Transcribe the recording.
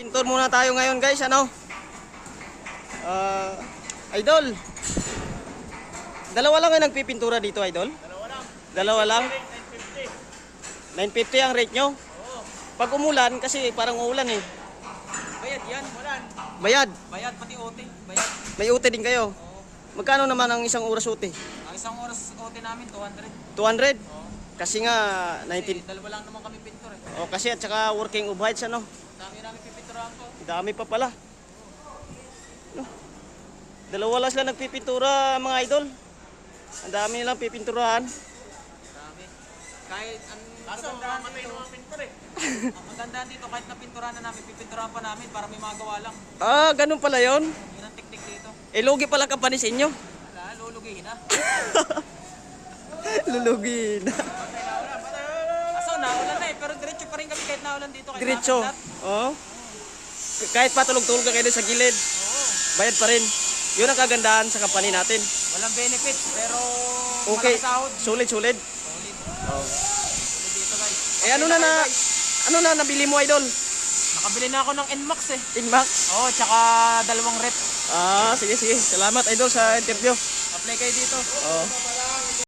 Pintor muna tayo ngayon guys, ano? Idol. Dalawa lang ang nagpipintura dito, Idol? Dalawa lang? 950 ang rate nyo? Pag umulan, kasi parang uulan eh. Bayad yan. Bayad? Bayad pati OT. Bayad. May ute din kayo? Oo. Magkano naman ang isang oras ute? Ang isang oras OT namin, 200. 200? Oo. Kasi nga, Kasi 19... dalawa lang naman kami pintor eh. O kasi at saka working overheads, ano? Dami namin pipinturahan ko. Dami pa pala. No. Dalawa lang sila nagpipintura, mga idol. Ang dami nilang pipinturahan. Dami. Kahit ang magandaan dito, ang magandaan dito, kahit napinturahan na namin, pipinturahan pa namin para may magawa lang. Ah, ganun pala yon. Yun ang teknik dito. Eh, lugi pala company sa inyo. Wala, lulugihin na. Lulugi na. Kaso naulan na eh, pero diretso pa rin kami kahit naulan dito. Kahit Diretso. makilat. Oo. Kahit patulog-tulog ka kayo sa gilid, Oo. bayad pa rin. Yun ang kagandahan sa company natin. Walang benefit, pero Okay. malaki sahod. Sulit-sulit. Solid. Oh. Solid dito guys. Eh, ano na nabili mo, idol? Nakabili na ako ng NMAX eh. Inmax? Oo, tsaka 2 rep. Ah, sige. Salamat, idol, sa interview. Apply kayo dito. Oh.